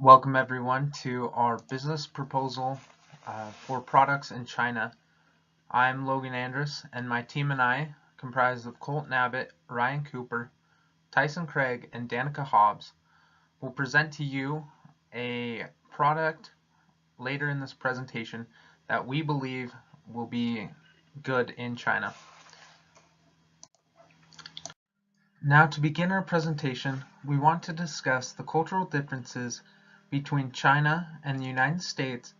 Welcome everyone to our business proposal for products in China. I'm Logan Andrus, and my team and I, comprised of Colton Abbott, Ryan Cooper, Tyson Craig, and Danica Hobbs, will present to you a product later in this presentation that we believe will be good in China. Now, to begin our presentation, we want to discuss the cultural differences between China and the United States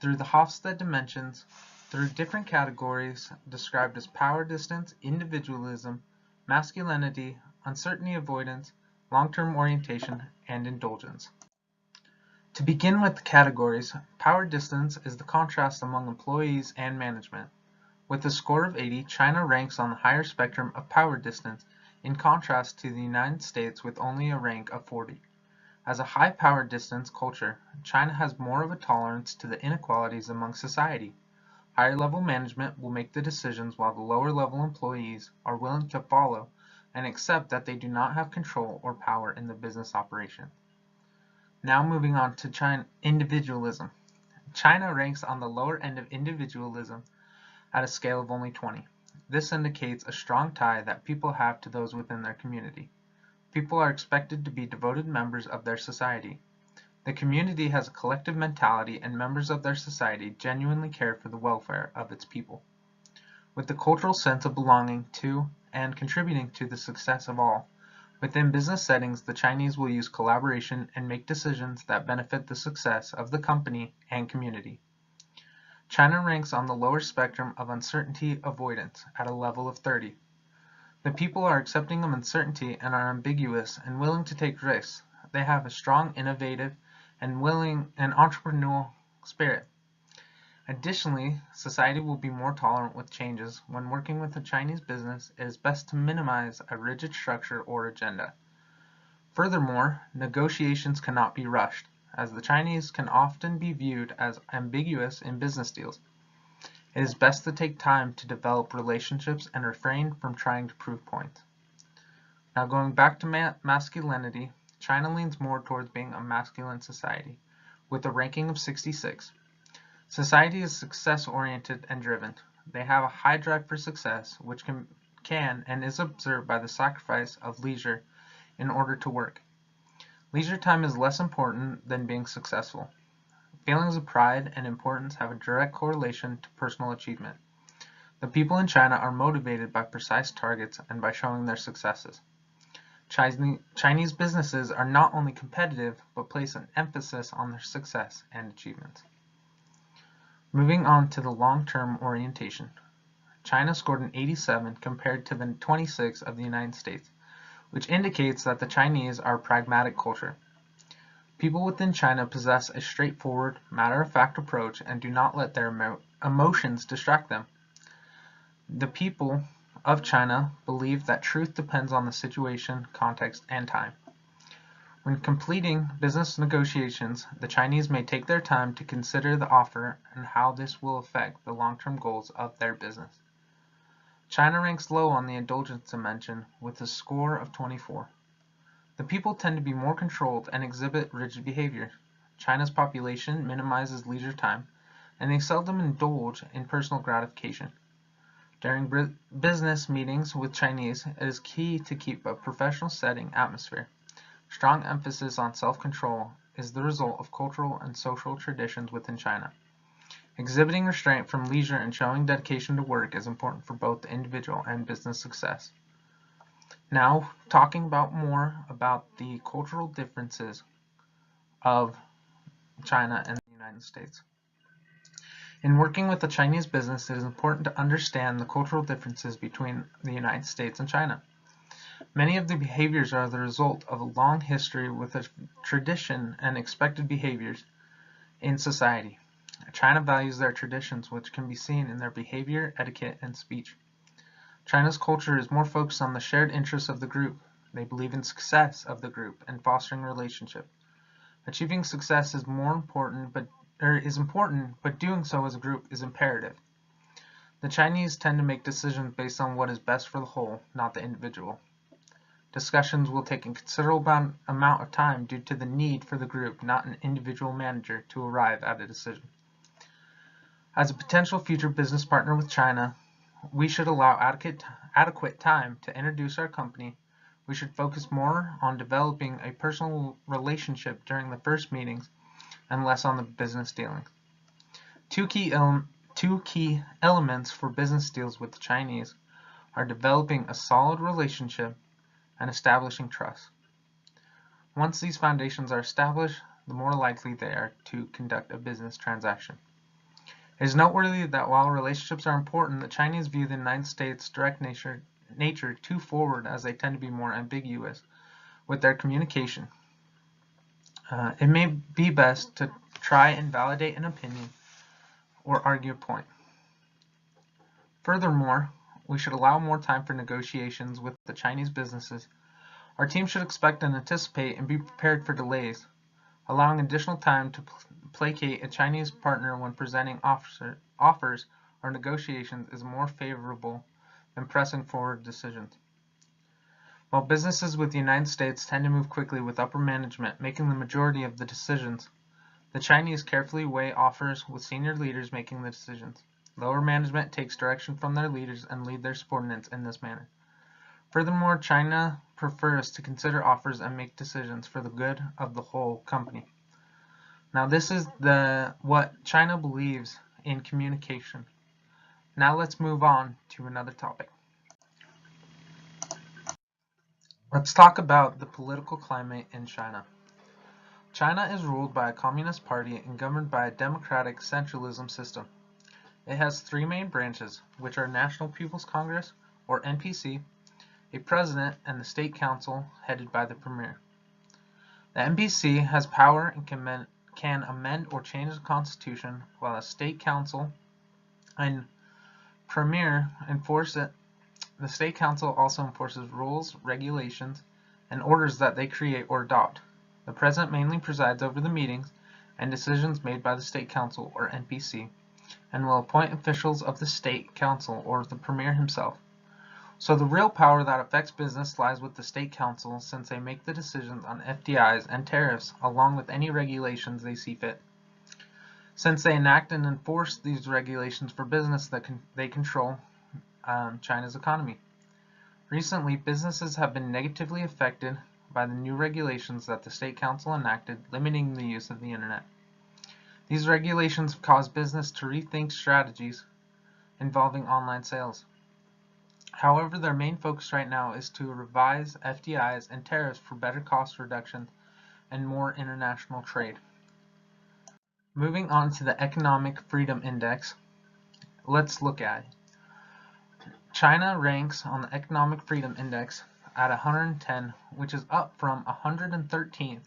through the Hofstede dimensions, through different categories described as power distance, individualism, masculinity, uncertainty avoidance, long-term orientation, and indulgence. To begin with the categories, power distance is the contrast among employees and management. With a score of 80, China ranks on the higher spectrum of power distance, in contrast to the United States with only a rank of 40. As a high power distance culture, China has more of a tolerance to the inequalities among society. Higher level management will make the decisions while the lower level employees are willing to follow and accept that they do not have control or power in the business operation. Now moving on to China individualism. China ranks on the lower end of individualism at a scale of only 20. This indicates a strong tie that people have to those within their community. People are expected to be devoted members of their society. The community has a collective mentality, and members of their society genuinely care for the welfare of its people. With the cultural sense of belonging to and contributing to the success of all, within business settings, the Chinese will use collaboration and make decisions that benefit the success of the company and community. China ranks on the lower spectrum of uncertainty avoidance at a level of 30. The people are accepting of uncertainty and are ambiguous and willing to take risks. They have a strong, innovative, and willing and entrepreneurial spirit. Additionally, society will be more tolerant with changes. When working with a Chinese business, it is best to minimize a rigid structure or agenda. Furthermore, negotiations cannot be rushed, as the Chinese can often be viewed as ambiguous in business deals. It is best to take time to develop relationships and refrain from trying to prove points. Now going back to masculinity, China leans more towards being a masculine society, with a ranking of 66. Society is success-oriented and driven. They have a high drive for success, which can and is observed by the sacrifice of leisure in order to work. Leisure time is less important than being successful. Feelings of pride and importance have a direct correlation to personal achievement. The people in China are motivated by precise targets and by showing their successes. Chinese businesses are not only competitive, but place an emphasis on their success and achievements. Moving on to the long-term orientation. China scored an 87 compared to the 26 of the United States, which indicates that the Chinese are a pragmatic culture. People within China possess a straightforward, matter-of-fact approach and do not let their emotions distract them. The people of China believe that truth depends on the situation, context, and time. When completing business negotiations, the Chinese may take their time to consider the offer and how this will affect the long-term goals of their business. China ranks low on the indulgence dimension with a score of 24. The people tend to be more controlled and exhibit rigid behavior. China's population minimizes leisure time, and they seldom indulge in personal gratification. During business meetings with Chinese, it is key to keep a professional setting atmosphere. Strong emphasis on self-control is the result of cultural and social traditions within China. Exhibiting restraint from leisure and showing dedication to work is important for both the individual and business success. Now, talking more about the cultural differences of China and the United States. In working with a Chinese business, it is important to understand the cultural differences between the United States and China. Many of the behaviors are the result of a long history with a tradition and expected behaviors in society. China values their traditions, which can be seen in their behavior, etiquette, and speech. China's culture is more focused on the shared interests of the group. They believe in success of the group and fostering relationship. Achieving success is important, but doing so as a group is imperative. The Chinese tend to make decisions based on what is best for the whole, not the individual. Discussions will take a considerable amount of time due to the need for the group, not an individual manager, to arrive at a decision. As a potential future business partner with China, we should allow adequate time to introduce our company. We should focus more on developing a personal relationship during the first meetings and less on the business dealings. Two key elements for business deals with the Chinese are developing a solid relationship and establishing trust. Once these foundations are established, the more likely they are to conduct a business transaction. It is noteworthy that while relationships are important, the Chinese view the United States' direct nature too forward, as they tend to be more ambiguous with their communication. It may be best to try and validate an opinion or argue a point. Furthermore, we should allow more time for negotiations with the Chinese businesses. Our team should expect and anticipate and be prepared for delays. Allowing additional time to placate a Chinese partner when presenting offers or negotiations is more favorable than pressing forward decisions. While businesses with the United States tend to move quickly with upper management making the majority of the decisions, the Chinese carefully weigh offers with senior leaders making the decisions. Lower management takes direction from their leaders and lead their subordinates in this manner. Furthermore, China prefers to consider offers and make decisions for the good of the whole company. Now this is what China believes in communication. Now let's move on to another topic. Let's talk about the political climate in China. China is ruled by a communist party and governed by a democratic centralism system. It has three main branches, which are National People's Congress, or NPC, a president, and the State Council, headed by the Premier. The NPC has power and can amend or change the Constitution, while the State Council and Premier enforce it. The State Council also enforces rules, regulations, and orders that they create or adopt. The President mainly presides over the meetings and decisions made by the State Council, or NPC, and will appoint officials of the State Council or the Premier himself. So the real power that affects business lies with the State Council, since they make the decisions on FDIs and tariffs along with any regulations they see fit. Since they enact and enforce these regulations for business, they control China's economy. Recently, businesses have been negatively affected by the new regulations that the State Council enacted, limiting the use of the internet. These regulations have caused business to rethink strategies involving online sales. However, their main focus right now is to revise FDIs and tariffs for better cost reduction and more international trade. Moving on to the Economic Freedom Index, let's look at it. China ranks on the Economic Freedom Index at 110, which is up from 113th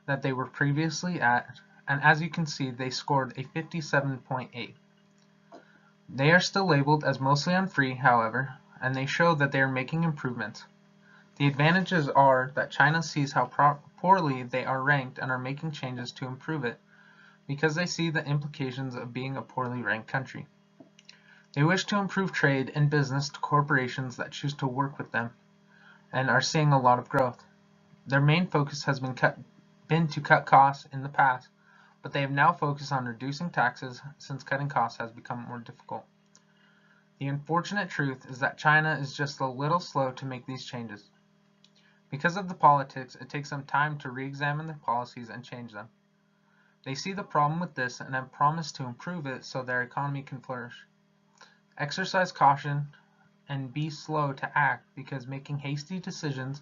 that they were previously at, and as you can see, they scored a 57.8. They are still labeled as mostly unfree, however, and they show that they are making improvements. The advantages are that China sees how poorly they are ranked and are making changes to improve it, because they see the implications of being a poorly ranked country. They wish to improve trade and business to corporations that choose to work with them, and are seeing a lot of growth. Their main focus has been to cut costs in the past, but they have now focused on reducing taxes since cutting costs has become more difficult. The unfortunate truth is that China is just a little slow to make these changes. Because of the politics, it takes some time to re-examine their policies and change them. They see the problem with this and have promised to improve it so their economy can flourish. Exercise caution and be slow to act, because making hasty decisions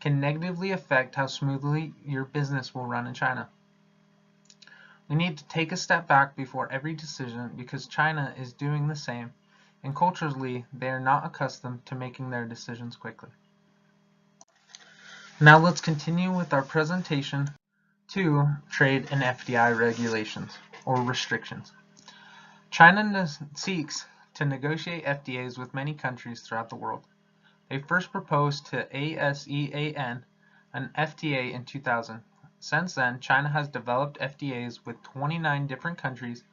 can negatively affect how smoothly your business will run in China. We need to take a step back before every decision, because China is doing the same, and culturally they are not accustomed to making their decisions quickly. Now let's continue with our presentation to trade and FDI regulations or restrictions. China seeks to negotiate FTAs with many countries throughout the world. They first proposed to ASEAN an FTA in 2000. Since then, China has developed FTAs with 29 different countries,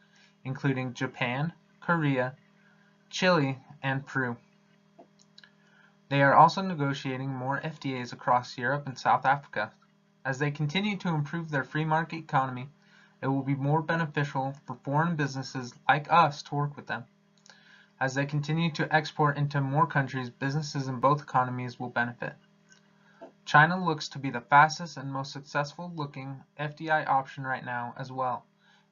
including Japan, Korea, Chile, and Peru. They are also negotiating more FTAs across Europe and South Africa. As they continue to improve their free market economy, it will be more beneficial for foreign businesses like us to work with them. As they continue to export into more countries, businesses in both economies will benefit. China looks to be the fastest and most successful looking FDI option right now as well,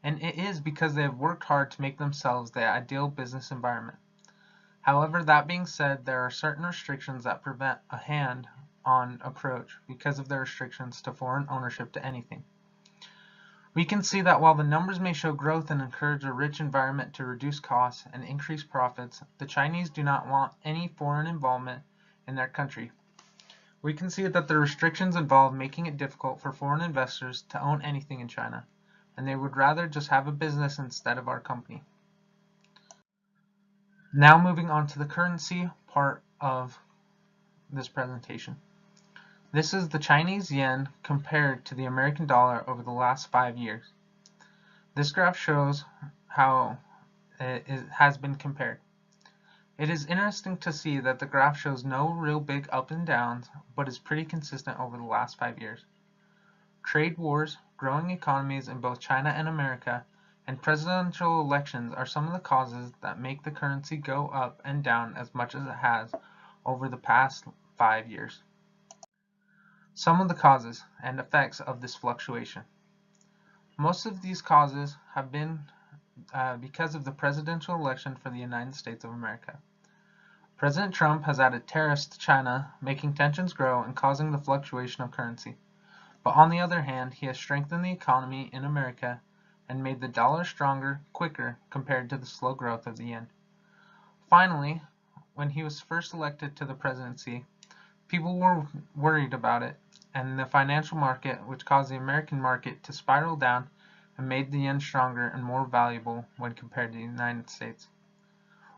and it is because they have worked hard to make themselves the ideal business environment. However, that being said, there are certain restrictions that prevent a hand-on approach because of their restrictions to foreign ownership to anything. We can see that while the numbers may show growth and encourage a rich environment to reduce costs and increase profits, the Chinese do not want any foreign involvement in their country. We can see that the restrictions involve making it difficult for foreign investors to own anything in China, and they would rather just have a business instead of our company. Now moving on to the currency part of this presentation. This is the Chinese yen compared to the American dollar over the last 5 years. This graph shows how it has been compared. It is interesting to see that the graph shows no real big up and downs, but is pretty consistent over the last 5 years. Trade wars, growing economies in both China and America, and presidential elections are some of the causes that make the currency go up and down as much as it has over the past 5 years. Some of the causes and effects of this fluctuation. Most of these causes have been because of the presidential election for the United States of America. President Trump has added tariffs to China, making tensions grow and causing the fluctuation of currency. But on the other hand, he has strengthened the economy in America and made the dollar stronger quicker compared to the slow growth of the yen. Finally, when he was first elected to the presidency, people were worried about it and the financial market, which caused the American market to spiral down and made the yen stronger and more valuable when compared to the United States.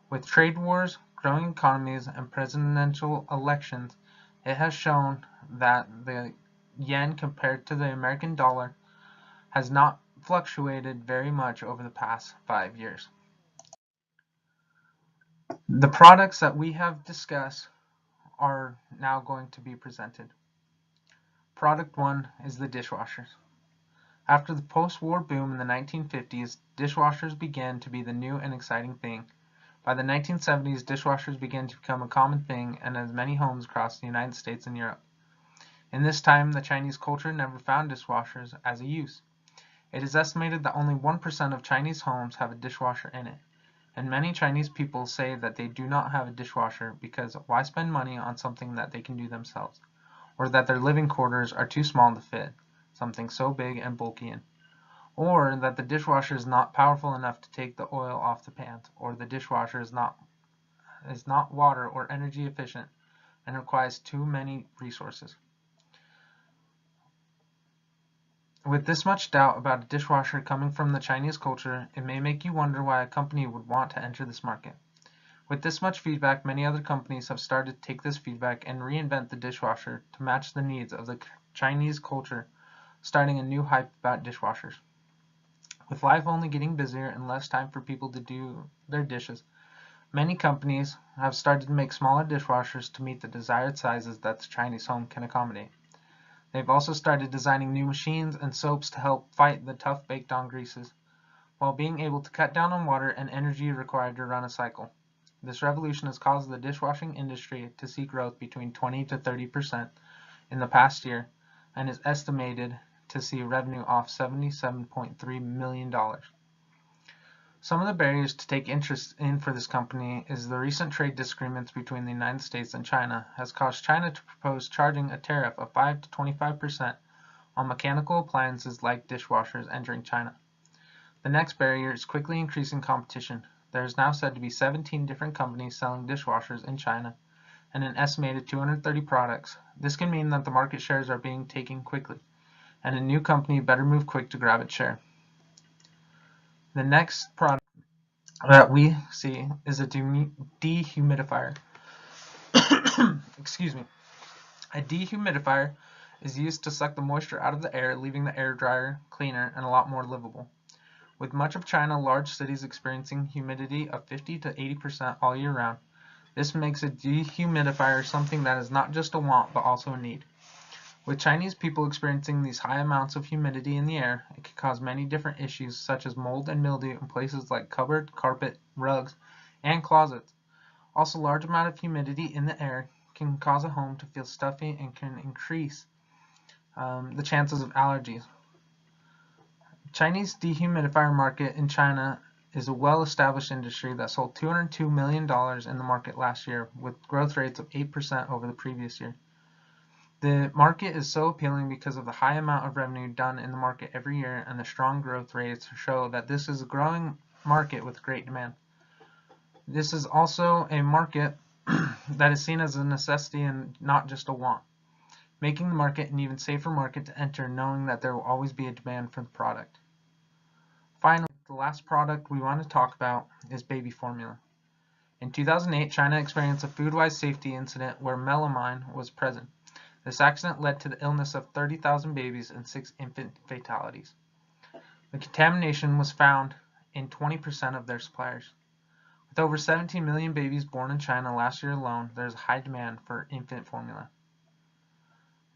With trade wars, growing economies, and presidential elections, it has shown that the yen compared to the American dollar has not fluctuated very much over the past 5 years. The products that we have discussed are now going to be presented. Product 1 is the dishwashers. After the post-war boom in the 1950s, dishwashers began to be the new and exciting thing. By the 1970s, dishwashers began to become a common thing and as many homes across the United States and Europe. In this time, the Chinese culture never found dishwashers as a use. It is estimated that only 1% of Chinese homes have a dishwasher in it, and many Chinese people say that they do not have a dishwasher because why spend money on something that they can do themselves, or that their living quarters are too small to fit something so big and bulky in, or that the dishwasher is not powerful enough to take the oil off the pans, or the dishwasher is not water or energy efficient and requires too many resources. With this much doubt about a dishwasher coming from the Chinese culture, it may make you wonder why a company would want to enter this market. With this much feedback, many other companies have started to take this feedback and reinvent the dishwasher to match the needs of the Chinese culture, starting a new hype about dishwashers. With life only getting busier and less time for people to do their dishes, many companies have started to make smaller dishwashers to meet the desired sizes that the Chinese home can accommodate. They've also started designing new machines and soaps to help fight the tough baked-on greases, while being able to cut down on water and energy required to run a cycle. This revolution has caused the dishwashing industry to see growth between 20 to 30% in the past year, and is estimated to see revenue off $77.3 million. Some of the barriers to take interest in for this company is the recent trade disagreements between the United States and China has caused China to propose charging a tariff of 5 to 25% on mechanical appliances like dishwashers entering China. The next barrier is quickly increasing competition. There is now said to be 17 different companies selling dishwashers in China and an estimated 230 products. This can mean that the market shares are being taken quickly, and a new company better move quick to grab its share. The next product that we see is a dehumidifier. Excuse me. A dehumidifier is used to suck the moisture out of the air, leaving the air drier, cleaner, and a lot more livable. With much of China large cities experiencing humidity of 50 to 80% all year round, This makes a dehumidifier something that is not just a want but also a need. With Chinese people experiencing these high amounts of humidity in the air, it can cause many different issues such as mold and mildew in places like cupboard, carpet, rugs, and closets. Also, large amount of humidity in the air can cause a home to feel stuffy and can increase the chances of allergies. Chinese dehumidifier market in China is a well-established industry that sold $202 million in the market last year, with growth rates of 8% over the previous year. The market is so appealing because of the high amount of revenue done in the market every year, and the strong growth rates show that this is a growing market with great demand. This is also a market that is seen as a necessity and not just a want, making the market an even safer market to enter, knowing that there will always be a demand for the product. Finally, the last product we want to talk about is baby formula. In 2008, China experienced a food-wise safety incident where melamine was present. This accident led to the illness of 30,000 babies and 6 infant fatalities. The contamination was found in 20% of their suppliers. With over 17 million babies born in China last year alone, there is a high demand for infant formula.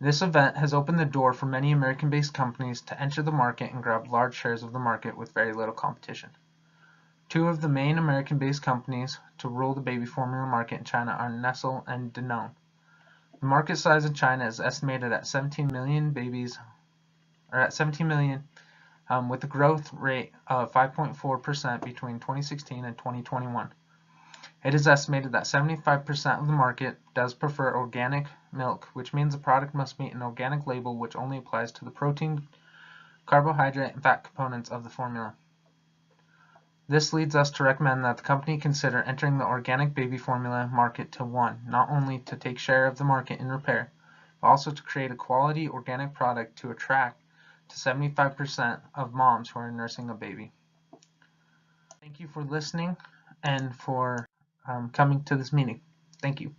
This event has opened the door for many American-based companies to enter the market and grab large shares of the market with very little competition. Two of the main American-based companies to rule the baby formula market in China are Nestle and Danone. The market size in China is estimated at 17 million babies, with a growth rate of 5.4% between 2016 and 2021. It is estimated that 75% of the market does prefer organic milk, which means the product must meet an organic label which only applies to the protein, carbohydrate, and fat components of the formula. This leads us to recommend that the company consider entering the organic baby formula market to not only to take share of the market in repair, but also to create a quality organic product to attract to 75% of moms who are nursing a baby. Thank you for listening and for coming to this meeting. Thank you.